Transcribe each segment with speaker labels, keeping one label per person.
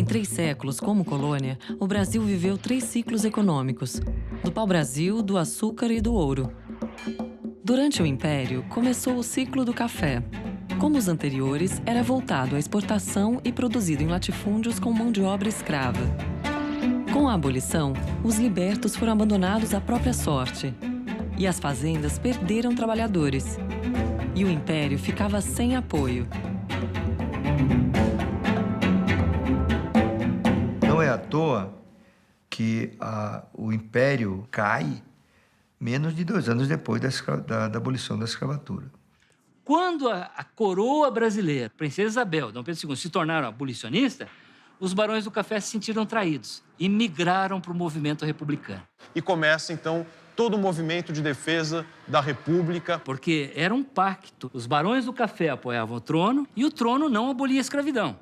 Speaker 1: 3 séculos como colônia, o Brasil viveu 3 ciclos econômicos: do pau-brasil, do açúcar e do ouro. Durante o Império, começou o ciclo do café. Como os anteriores, era voltado à exportação e produzido em latifúndios com mão de obra escrava. Com a abolição, os libertos foram abandonados à própria sorte. E as fazendas perderam trabalhadores. E o Império ficava sem apoio.
Speaker 2: Não é à toa que o Império cai menos de 2 anos depois da abolição da escravatura.
Speaker 3: Quando a coroa brasileira, Princesa Isabel, Dom Pedro II, se tornaram abolicionistas, os barões do café se sentiram traídos e migraram para o movimento republicano.
Speaker 4: E começa, então, todo o movimento de defesa da República.
Speaker 3: Porque era um pacto. Os barões do café apoiavam o trono e o trono não abolia a escravidão.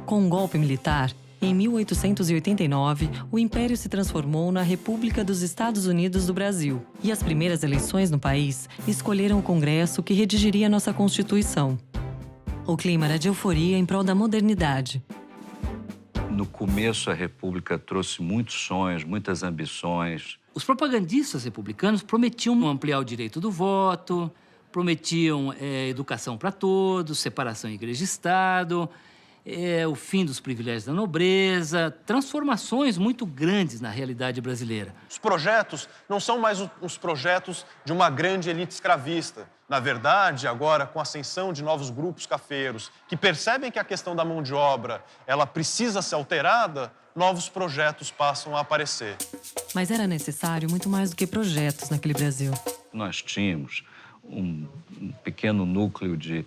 Speaker 1: Com um golpe militar, em 1889, o Império se transformou na República dos Estados Unidos do Brasil. E as primeiras eleições no país escolheram o Congresso que redigiria nossa Constituição. O clima era de euforia em prol da modernidade.
Speaker 5: No começo, a República trouxe muitos sonhos, muitas ambições.
Speaker 3: Os propagandistas republicanos prometiam ampliar o direito do voto, prometiam educação para todos, separação igreja e Estado, o fim dos privilégios da nobreza, transformações muito grandes na realidade brasileira.
Speaker 4: Os projetos não são mais os projetos de uma grande elite escravista. Na verdade, agora, com a ascensão de novos grupos cafeiros, que percebem que a questão da mão de obra ela precisa ser alterada, novos projetos passam a aparecer.
Speaker 1: Mas era necessário muito mais do que projetos naquele Brasil.
Speaker 5: Nós tínhamos um pequeno núcleo de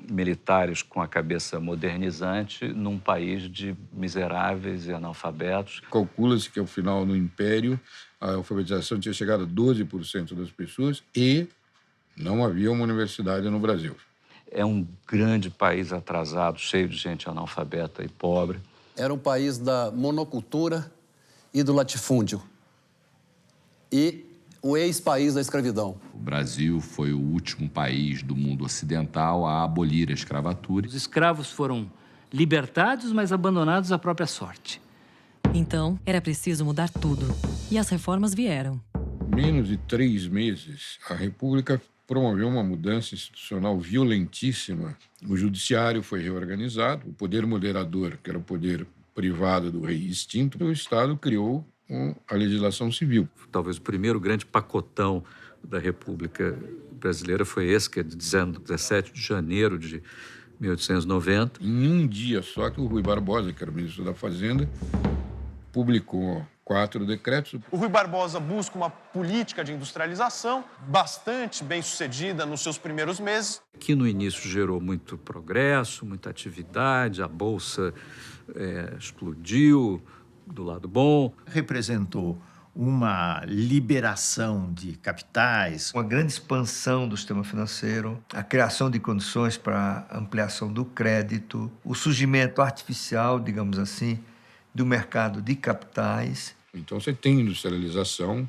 Speaker 5: militares com a cabeça modernizante num país de miseráveis e analfabetos.
Speaker 6: Calcula-se que, ao final, no Império, a alfabetização tinha chegado a 12% das pessoas e não havia uma universidade no Brasil.
Speaker 5: É um grande país atrasado, cheio de gente analfabeta e pobre.
Speaker 7: Era um país da monocultura e do latifúndio. E o ex-país da escravidão.
Speaker 8: O Brasil foi o último país do mundo ocidental a abolir a escravatura.
Speaker 3: Os escravos foram libertados, mas abandonados à própria sorte.
Speaker 1: Então, era preciso mudar tudo. E as reformas vieram.
Speaker 6: Menos de 3 meses, a República promoveu uma mudança institucional violentíssima. O judiciário foi reorganizado, o poder moderador, que era o poder privado do rei extinto, o Estado criou a legislação civil.
Speaker 5: Talvez o primeiro grande pacotão da República Brasileira foi esse, que é de 17 de janeiro de 1890.
Speaker 6: Em um dia só que o Rui Barbosa, que era o ministro da Fazenda, publicou 4 decretos.
Speaker 4: O Rui Barbosa busca uma política de industrialização bastante bem-sucedida nos seus primeiros meses.
Speaker 5: Que no início gerou muito progresso, muita atividade, a Bolsa explodiu do lado bom.
Speaker 2: Representou uma liberação de capitais, uma grande expansão do sistema financeiro, a criação de condições para a ampliação do crédito, o surgimento artificial, digamos assim, do mercado de capitais.
Speaker 6: Então você tem industrialização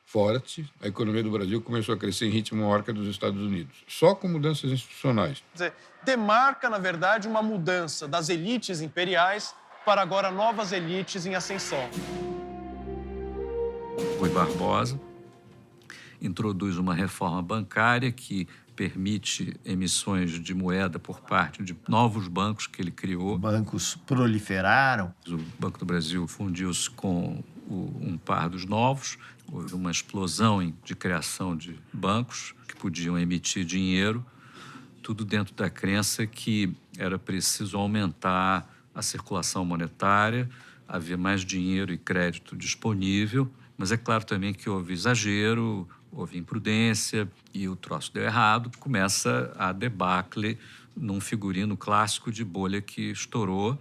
Speaker 6: forte, a economia do Brasil começou a crescer em ritmo maior que a dos Estados Unidos, só com mudanças institucionais.
Speaker 4: Quer dizer, demarca, na verdade, uma mudança das elites imperiais para agora novas elites em ascensão.
Speaker 5: Rui Barbosa introduz uma reforma bancária que permite emissões de moeda por parte de novos bancos que ele criou.
Speaker 2: Bancos proliferaram.
Speaker 5: O Banco do Brasil fundiu-se com um par dos novos. Houve uma explosão de criação de bancos que podiam emitir dinheiro, tudo dentro da crença que era preciso aumentar a circulação monetária, havia mais dinheiro e crédito disponível, mas é claro também que houve exagero, houve imprudência e o troço deu errado. Começa a debacle num figurino clássico de bolha que estourou.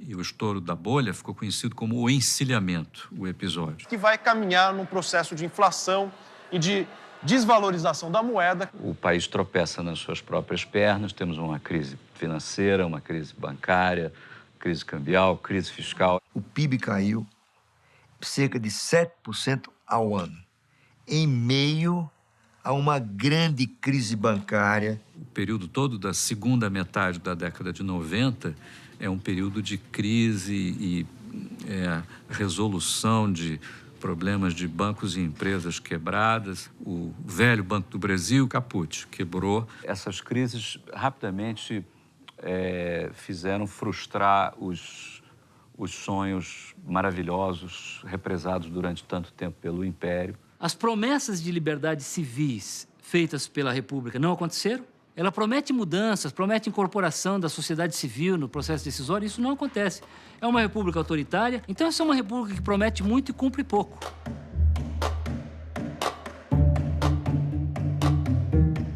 Speaker 5: E o estouro da bolha ficou conhecido como o encilhamento, o episódio.
Speaker 4: Que vai caminhar num processo de inflação e de desvalorização da moeda.
Speaker 5: O país tropeça nas suas próprias pernas, temos uma crise financeira, uma crise bancária, crise cambial, crise fiscal.
Speaker 2: O PIB caiu cerca de 7% ao ano, em meio a uma grande crise bancária.
Speaker 5: O período todo da segunda metade da década de 90 é um período de crise e resolução de problemas de bancos e empresas quebradas. O velho Banco do Brasil, caput, quebrou. Essas crises rapidamente fizeram frustrar os sonhos maravilhosos represados durante tanto tempo pelo Império.
Speaker 3: As promessas de liberdades civis feitas pela República não aconteceram. Ela promete mudanças, promete incorporação da sociedade civil no processo decisório. Isso não acontece. É uma república autoritária, então essa é uma república que promete muito e cumpre pouco.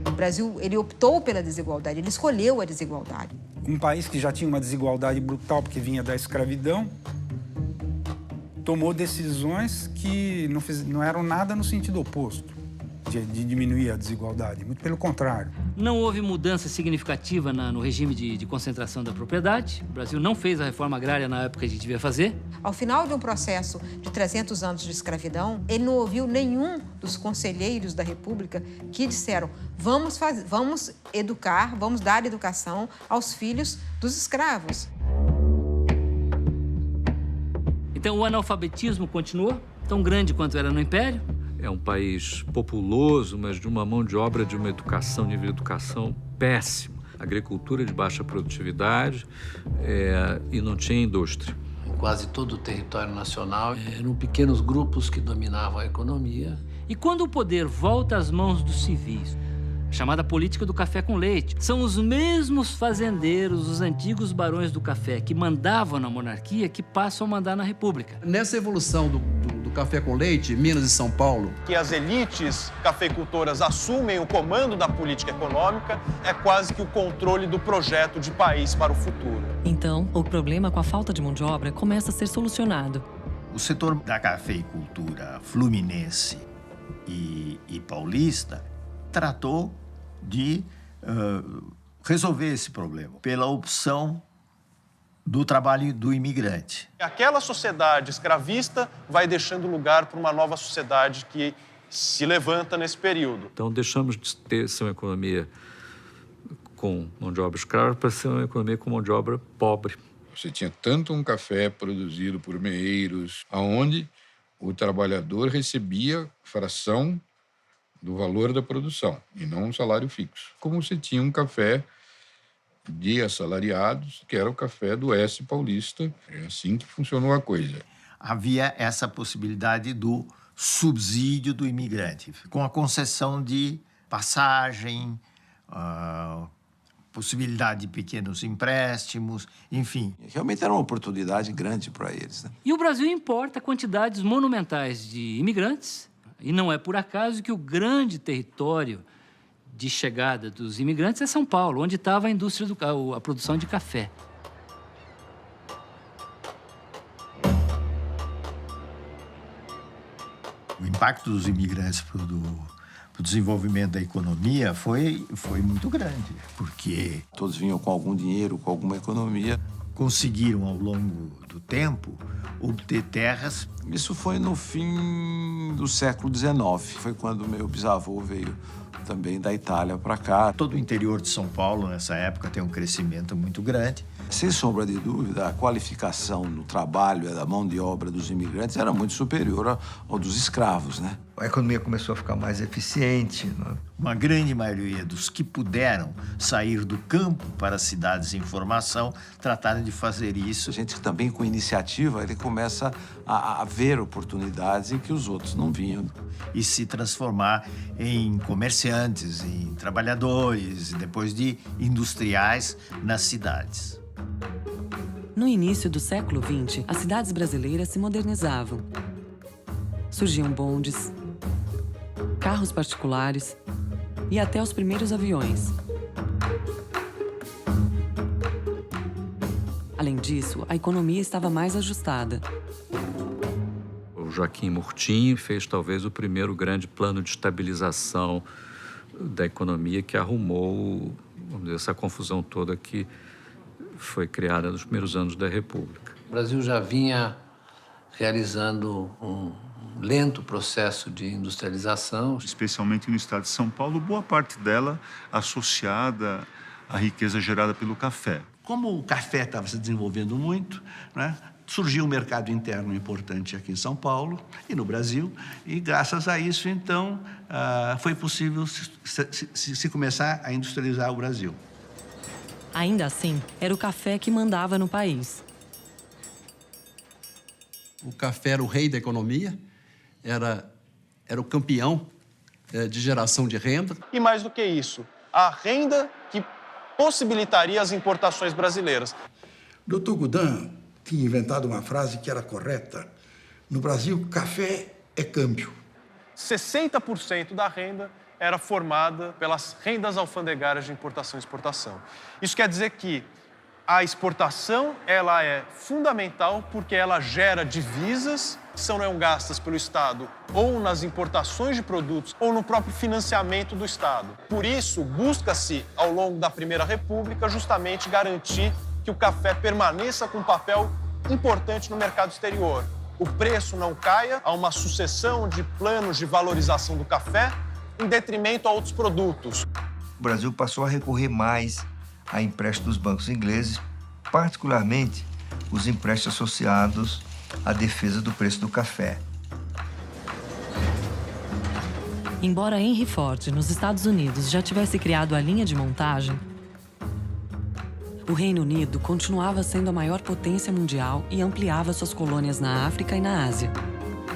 Speaker 9: O Brasil, ele optou pela desigualdade, ele escolheu a desigualdade.
Speaker 10: Um país que já tinha uma desigualdade brutal porque vinha da escravidão, tomou decisões que não eram nada no sentido oposto de diminuir a desigualdade, muito pelo contrário.
Speaker 3: Não houve mudança significativa no regime de concentração da propriedade. O Brasil não fez a reforma agrária na época que a gente devia fazer.
Speaker 9: Ao final de um processo de 300 anos de escravidão, ele não ouviu nenhum dos conselheiros da República que disseram: vamos educar, vamos dar educação aos filhos dos escravos.
Speaker 3: Então o analfabetismo continuou, tão grande quanto era no Império.
Speaker 5: É um país populoso, mas de uma mão de obra, de uma educação, nível de educação péssimo. Agricultura de baixa produtividade e não tinha indústria.
Speaker 11: Em quase todo o território nacional, eram pequenos grupos que dominavam a economia.
Speaker 3: E quando o poder volta às mãos dos civis, a chamada política do café com leite, são os mesmos fazendeiros, os antigos barões do café, que mandavam na monarquia, que passam a mandar na República.
Speaker 7: Nessa evolução do café com leite, Minas e São Paulo,
Speaker 4: Que as elites cafeicultoras assumem o comando da política econômica é quase que o controle do projeto de país para o futuro.
Speaker 1: Então, o problema com a falta de mão de obra começa a ser solucionado.
Speaker 2: O setor da cafeicultura fluminense e paulista tratou de resolver esse problema pela opção do trabalho do imigrante.
Speaker 4: Aquela sociedade escravista vai deixando lugar para uma nova sociedade que se levanta nesse período.
Speaker 5: Então, deixamos de ser uma economia com mão de obra escrava para ser uma economia com mão de obra pobre.
Speaker 6: Você tinha tanto um café produzido por meeiros, aonde o trabalhador recebia fração do valor da produção e não um salário fixo. Como você tinha um café de assalariados, que era o café do Oeste Paulista. É assim que funcionou a coisa.
Speaker 2: Havia essa possibilidade do subsídio do imigrante, com a concessão de passagem, possibilidade de pequenos empréstimos, enfim.
Speaker 12: Realmente era uma oportunidade grande para eles, né?
Speaker 3: E o Brasil importa quantidades monumentais de imigrantes, e não é por acaso que o grande território de chegada dos imigrantes é São Paulo, onde estava a indústria a produção de café.
Speaker 2: O impacto dos imigrantes para o desenvolvimento da economia foi muito grande, porque
Speaker 12: Todos vinham com algum dinheiro, com alguma economia.
Speaker 2: conseguiram, ao longo do tempo, obter terras.
Speaker 12: Isso foi no fim do século XIX. Foi quando meu bisavô veio também da Itália para cá.
Speaker 2: Todo o interior de São Paulo, nessa época, tem um crescimento muito grande.
Speaker 12: Sem sombra de dúvida, a qualificação no trabalho da mão de obra dos imigrantes era muito superior ao dos escravos, né?
Speaker 2: A economia começou a ficar mais eficiente, né? Uma grande maioria dos que puderam sair do campo para as cidades em formação trataram de fazer isso.
Speaker 12: A gente também, com iniciativa, ele começa a ver oportunidades em que os outros não vinham.
Speaker 2: E se transformar em comerciantes, em trabalhadores, e depois de industriais nas cidades.
Speaker 1: No início do século XX, as cidades brasileiras se modernizavam. Surgiam bondes, carros particulares e até os primeiros aviões. Além disso, a economia estava mais ajustada.
Speaker 5: O Joaquim Murtinho fez talvez o primeiro grande plano de estabilização da economia que arrumou, vamos dizer, essa confusão toda que foi criada nos primeiros anos da República.
Speaker 11: O Brasil já vinha realizando um lento processo de industrialização.
Speaker 13: Especialmente no estado de São Paulo, boa parte dela associada à riqueza gerada pelo café. Como o café estava se desenvolvendo muito, né, surgiu um mercado interno importante aqui em São Paulo e no Brasil, e graças a isso, então, foi possível se começar a industrializar o Brasil.
Speaker 1: Ainda assim, era o café que mandava no país.
Speaker 7: O café era o rei da economia, era o campeão de geração de renda.
Speaker 4: E mais do que isso, a renda que possibilitaria as importações brasileiras.
Speaker 14: Dr. Goudin tinha inventado uma frase que era correta. No Brasil, café é câmbio.
Speaker 4: 60% da renda era formada pelas rendas alfandegárias de importação e exportação. Isso quer dizer que a exportação ela é fundamental porque ela gera divisas que não gastas pelo Estado ou nas importações de produtos ou no próprio financiamento do Estado. Por isso, busca-se, ao longo da Primeira República, justamente garantir que o café permaneça com um papel importante no mercado exterior. O preço não caia, há uma sucessão de planos de valorização do café em detrimento a outros produtos.
Speaker 2: O Brasil passou a recorrer mais a empréstimos dos bancos ingleses, particularmente os empréstimos associados à defesa do preço do café.
Speaker 1: Embora Henry Ford, nos Estados Unidos, já tivesse criado a linha de montagem, o Reino Unido continuava sendo a maior potência mundial e ampliava suas colônias na África e na Ásia.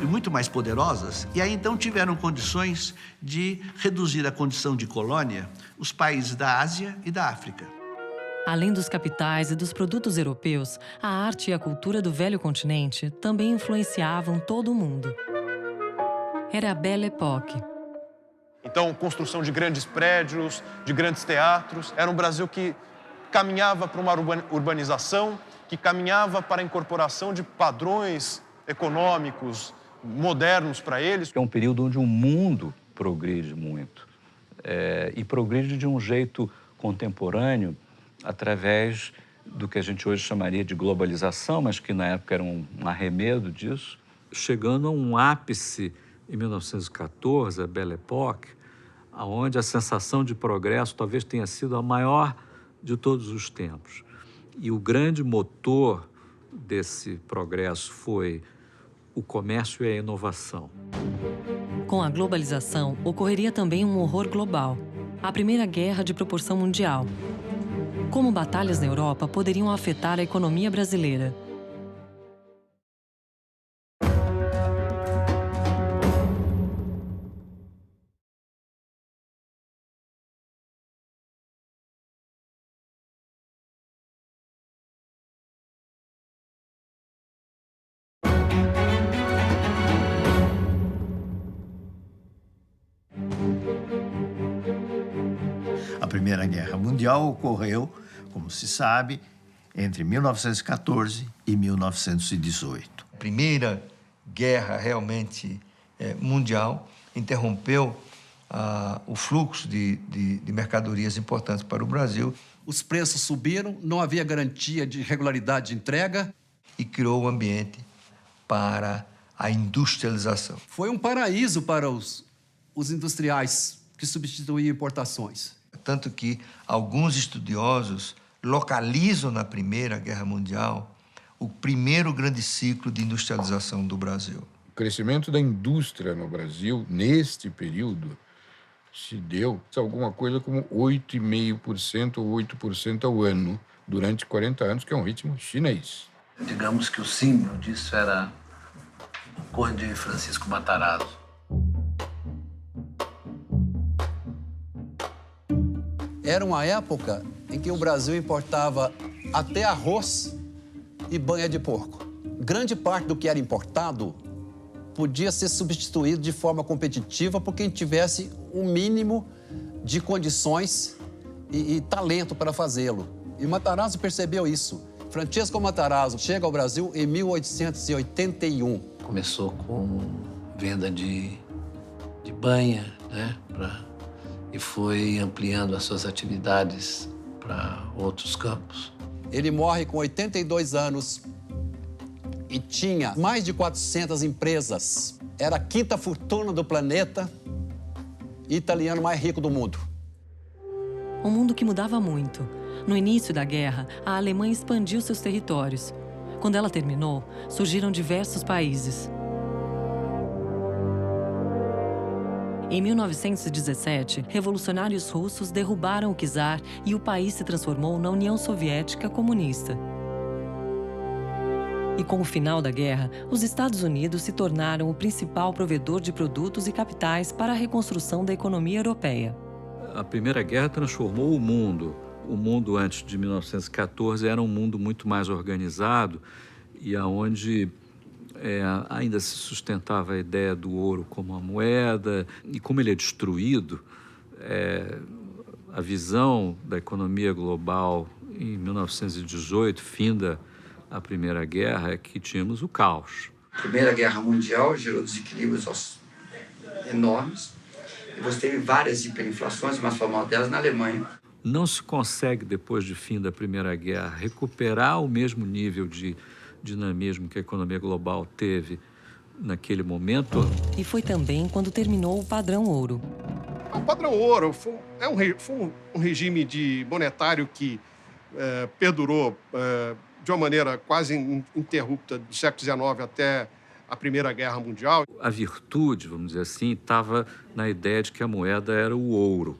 Speaker 13: E muito mais poderosas, e aí então tiveram condições de reduzir a condição de colônia os países da Ásia e da África.
Speaker 1: Além dos capitais e dos produtos europeus, a arte e a cultura do velho continente também influenciavam todo o mundo. Era a Belle Époque.
Speaker 4: Então, construção de grandes prédios, de grandes teatros. Era um Brasil que caminhava para uma urbanização, que caminhava para a incorporação de padrões econômicos modernos para eles.
Speaker 5: É um período onde o mundo progride muito. E progride de um jeito contemporâneo, através do que a gente hoje chamaria de globalização, mas que na época era um arremedo disso, chegando a um ápice em 1914, a Belle Époque, onde a sensação de progresso talvez tenha sido a maior de todos os tempos. E o grande motor desse progresso foi o comércio e a inovação.
Speaker 1: Com a globalização, ocorreria também um horror global, a Primeira Guerra de proporção mundial. Como batalhas na Europa poderiam afetar a economia brasileira?
Speaker 2: A Primeira Guerra Mundial ocorreu, como se sabe, entre 1914 e 1918. A Primeira Guerra realmente mundial interrompeu o fluxo de mercadorias importantes para o Brasil.
Speaker 7: Os preços subiram, não havia garantia de regularidade de entrega.
Speaker 2: E criou o ambiente para a industrialização.
Speaker 7: Foi um paraíso para os industriais que substituíam importações.
Speaker 2: Tanto que alguns estudiosos localizam na Primeira Guerra Mundial o primeiro grande ciclo de industrialização do Brasil.
Speaker 6: O crescimento da indústria no Brasil, neste período, se deu alguma coisa como 8,5% ou 8% ao ano, durante 40 anos, que é um ritmo chinês.
Speaker 11: Digamos que o símbolo disso era o Conde Francisco Matarazzo.
Speaker 7: Era uma época em que o Brasil importava até arroz e banha de porco. Grande parte do que era importado podia ser substituído de forma competitiva por quem tivesse um mínimo de condições e talento para fazê-lo. E Matarazzo percebeu isso. Francesco Matarazzo chega ao Brasil em 1881.
Speaker 11: Começou com venda de banha, né, e foi ampliando as suas atividades para outros campos.
Speaker 7: Ele morre com 82 anos e tinha mais de 400 empresas. Era a quinta fortuna do planeta e italiano mais rico do mundo.
Speaker 1: Um mundo que mudava muito. No início da guerra, a Alemanha expandiu seus territórios. Quando ela terminou, surgiram diversos países. Em 1917, revolucionários russos derrubaram o czar e o país se transformou na União Soviética Comunista. E com o final da guerra, os Estados Unidos se tornaram o principal provedor de produtos e capitais para a reconstrução da economia europeia.
Speaker 5: A Primeira Guerra transformou o mundo. O mundo antes de 1914 era um mundo muito mais organizado e onde ainda se sustentava a ideia do ouro como uma moeda. E como ele é destruído, a visão da economia global em 1918, finda a Primeira Guerra, é que tínhamos o caos.
Speaker 15: A Primeira Guerra Mundial gerou desequilíbrios enormes. E você teve várias hiperinflações, mas famosa delas na Alemanha.
Speaker 5: Não se consegue, depois de fim da Primeira Guerra, recuperar o mesmo nível de dinamismo que a economia global teve naquele momento.
Speaker 1: E foi também quando terminou o padrão ouro.
Speaker 4: O padrão ouro foi um regime monetário que perdurou de uma maneira quase ininterrupta do século XIX até a Primeira Guerra Mundial.
Speaker 5: A virtude, vamos dizer assim, estava na ideia de que a moeda era o ouro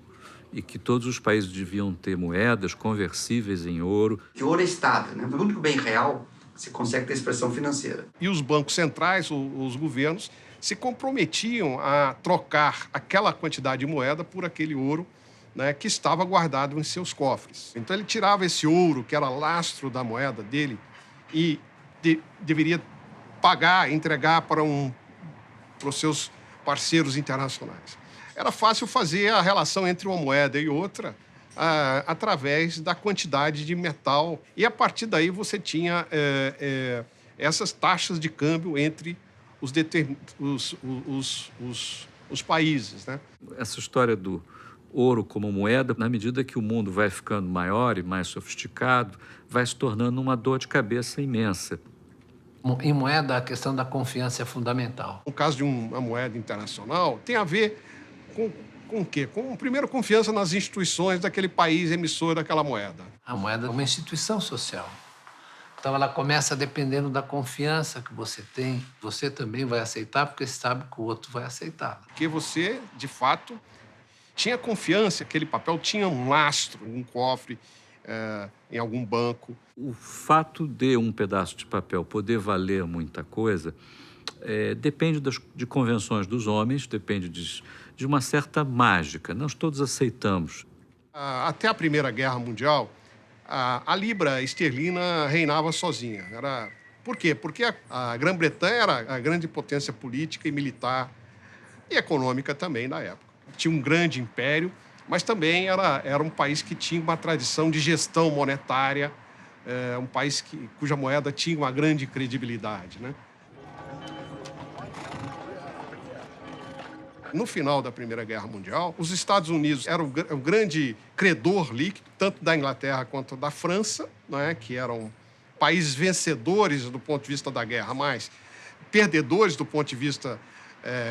Speaker 5: e que todos os países deviam ter moedas conversíveis em ouro.
Speaker 15: O ouro é estável, né? O único bem real que se consegue ter expressão financeira.
Speaker 4: E os bancos centrais, os governos, se comprometiam a trocar aquela quantidade de moeda por aquele ouro, né, que estava guardado em seus cofres. Então ele tirava esse ouro, que era lastro da moeda dele, e deveria pagar, entregar para os seus parceiros internacionais. Era fácil fazer a relação entre uma moeda e outra através da quantidade de metal. E, a partir daí, você tinha essas taxas de câmbio entre os países, né?
Speaker 5: Essa história do ouro como moeda, na medida que o mundo vai ficando maior e mais sofisticado, vai se tornando uma dor de cabeça imensa.
Speaker 11: Em moeda, a questão da confiança é fundamental.
Speaker 4: No caso de uma moeda internacional, tem a ver com o quê? Com, primeiro, confiança nas instituições daquele país emissor daquela moeda.
Speaker 11: A moeda é uma instituição social. Então, ela começa dependendo da confiança que você tem. Você também vai aceitar, porque sabe que o outro vai aceitar.
Speaker 4: Porque você, de fato, tinha confiança, aquele papel tinha um lastro, um cofre, em algum banco.
Speaker 5: O fato de um pedaço de papel poder valer muita coisa depende de convenções dos homens, depende de uma certa mágica. Nós todos aceitamos.
Speaker 4: Até a Primeira Guerra Mundial, a libra esterlina reinava sozinha. Por quê? Porque a Grã-Bretanha era a grande potência política e militar e econômica também da época. Tinha um grande império, mas também era um país que tinha uma tradição de gestão monetária, um país cuja moeda tinha uma grande credibilidade, né? No final da Primeira Guerra Mundial, os Estados Unidos eram o grande credor líquido, tanto da Inglaterra quanto da França, né, que eram países vencedores do ponto de vista da guerra, mas perdedores do ponto de vista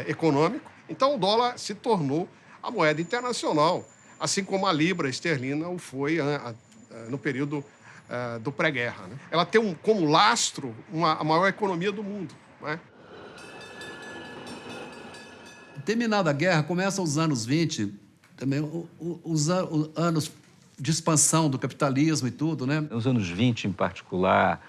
Speaker 4: econômico. Então, o dólar se tornou a moeda internacional, assim como a libra esterlina o foi no período do pré-guerra, né? Ela tem como lastro a maior economia do mundo, né?
Speaker 7: Terminada a guerra, começam os anos 20, também os anos de expansão do capitalismo e tudo, né?
Speaker 5: Os anos 20, em particular,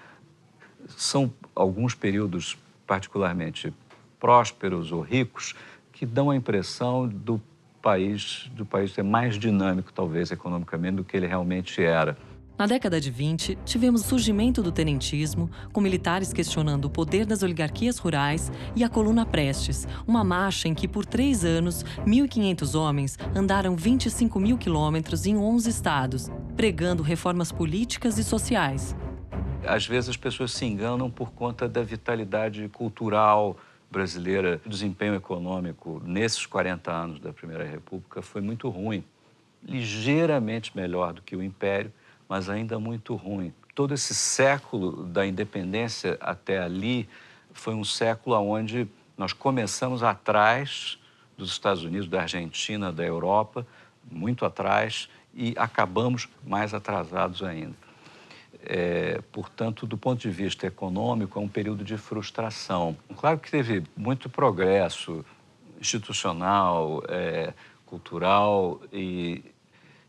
Speaker 5: são alguns períodos particularmente prósperos ou ricos que dão a impressão do país ser mais dinâmico, talvez, economicamente, do que ele realmente era.
Speaker 1: Na década de 20, tivemos o surgimento do tenentismo, com militares questionando o poder das oligarquias rurais, e a Coluna Prestes, uma marcha em que, por 3 anos, 1.500 homens andaram 25 mil quilômetros em 11 estados, pregando reformas políticas e sociais.
Speaker 5: Às vezes as pessoas se enganam por conta da vitalidade cultural brasileira. O desempenho econômico nesses 40 anos da Primeira República foi muito ruim, ligeiramente melhor do que o Império, mas ainda muito ruim. Todo esse século da independência até ali foi um século onde nós começamos atrás dos Estados Unidos, da Argentina, da Europa, muito atrás e acabamos mais atrasados ainda. Portanto, do ponto de vista econômico, é um período de frustração. Claro que teve muito progresso institucional, cultural e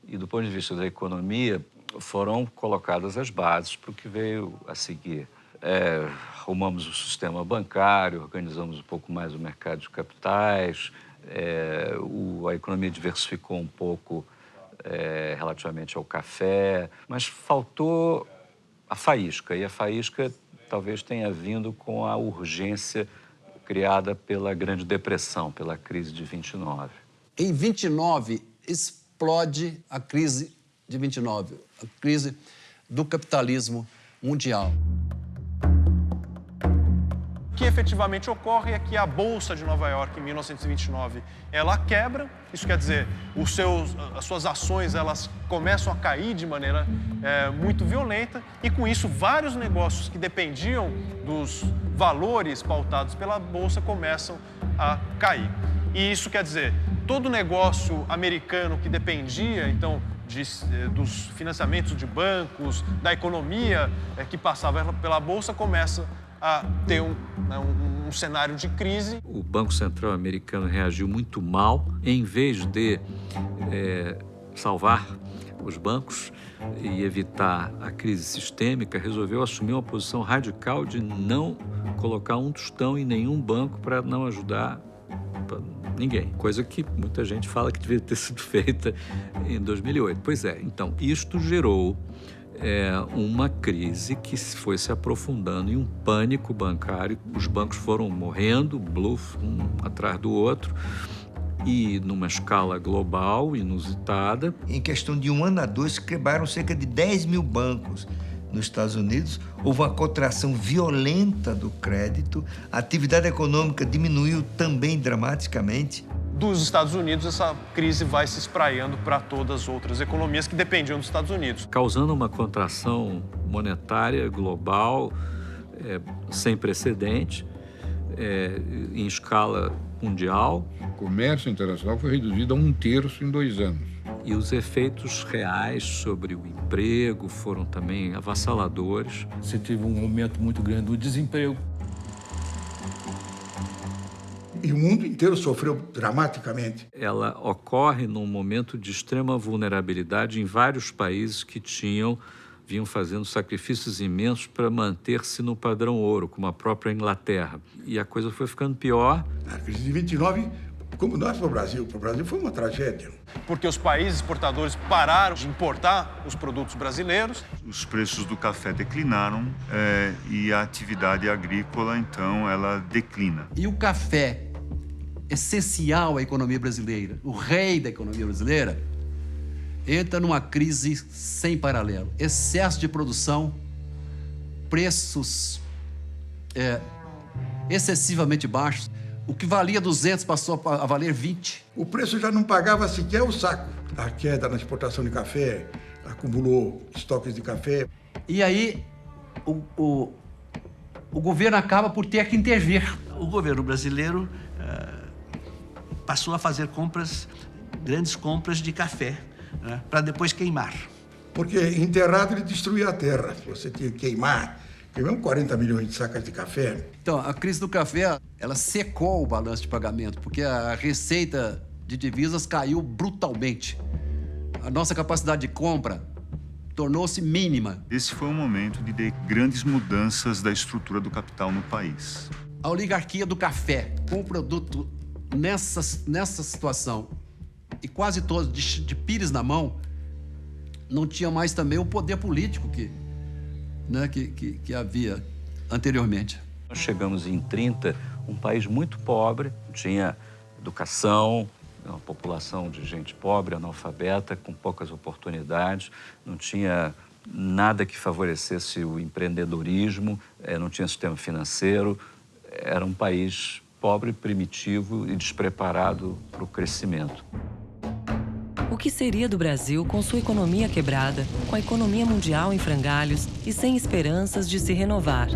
Speaker 5: do ponto de vista da economia, foram colocadas as bases para o que veio a seguir. Arrumamos o sistema bancário, organizamos um pouco mais o mercado de capitais, a economia diversificou um pouco relativamente ao café, mas faltou a faísca, e a faísca talvez tenha vindo com a urgência criada pela Grande Depressão, pela crise de 29.
Speaker 7: Em 29, explode a crise de 29, a crise do capitalismo mundial.
Speaker 4: O que efetivamente ocorre é que a Bolsa de Nova York, em 1929, ela quebra. Isso quer dizer, as suas ações elas começam a cair de maneira muito violenta e, com isso, vários negócios que dependiam dos valores pautados pela Bolsa começam a cair. E isso quer dizer, todo negócio americano que dependia, então, dos financiamentos de bancos, da economia que passava pela Bolsa, começa a ter um cenário de crise.
Speaker 5: O Banco Central americano reagiu muito mal. Em vez de salvar os bancos e evitar a crise sistêmica, resolveu assumir uma posição radical de não colocar um tostão em nenhum banco para não ajudar ninguém. Coisa que muita gente fala que devia ter sido feita em 2008. Pois é, então, isto gerou uma crise que foi se aprofundando em um pânico bancário. Os bancos foram morrendo, bluff, um atrás do outro, e numa escala global, inusitada.
Speaker 2: Em questão de 1 ano a 2, quebraram cerca de 10 mil bancos nos Estados Unidos. Houve uma contração violenta do crédito, a atividade econômica diminuiu também dramaticamente.
Speaker 4: Dos Estados Unidos, essa crise vai se espraiando para todas as outras economias que dependiam dos Estados Unidos.
Speaker 5: Causando uma contração monetária global sem precedente, em escala mundial.
Speaker 6: O comércio internacional foi reduzido a 1/3 em 2 anos.
Speaker 5: E os efeitos reais sobre o emprego foram também avassaladores.
Speaker 16: Você teve um aumento muito grande do desemprego.
Speaker 14: E o mundo inteiro sofreu dramaticamente.
Speaker 5: Ela ocorre num momento de extrema vulnerabilidade em vários países que vinham fazendo sacrifícios imensos para manter-se no padrão ouro, como a própria Inglaterra. E a coisa foi ficando pior.
Speaker 14: A crise de 29, como nós para o Brasil foi uma tragédia.
Speaker 4: Porque os países exportadores pararam de importar os produtos brasileiros.
Speaker 17: Os preços do café declinaram e a atividade agrícola, então, ela declina.
Speaker 7: E o café, essencial à economia brasileira, o rei da economia brasileira, entra numa crise sem paralelo. Excesso de produção, preços excessivamente baixos. O que valia 200 passou a valer 20.
Speaker 14: O preço já não pagava sequer o saco. A queda na exportação de café acumulou estoques de café.
Speaker 7: E aí o governo acaba por ter que intervir.
Speaker 13: O governo brasileiro passou a fazer grandes compras de café, para depois queimar.
Speaker 14: Porque enterrado ele destruía a terra. Você tinha que queimamos 40 milhões de sacas de café.
Speaker 7: Então, a crise do café, ela secou o balanço de pagamento, porque a receita de divisas caiu brutalmente. A nossa capacidade de compra tornou-se mínima.
Speaker 17: Esse foi um momento de grandes mudanças da estrutura do capital no país.
Speaker 7: A oligarquia do café, com o produto nessa situação, e quase todos de pires na mão, não tinha mais também o poder político que havia anteriormente.
Speaker 5: Nós chegamos em 30, um país muito pobre, tinha educação, uma população de gente pobre, analfabeta, com poucas oportunidades, não tinha nada que favorecesse o empreendedorismo, não tinha sistema financeiro, era um país pobre, primitivo e despreparado para o crescimento.
Speaker 1: O que seria do Brasil com sua economia quebrada, com a economia mundial em frangalhos e sem esperanças de se renovar?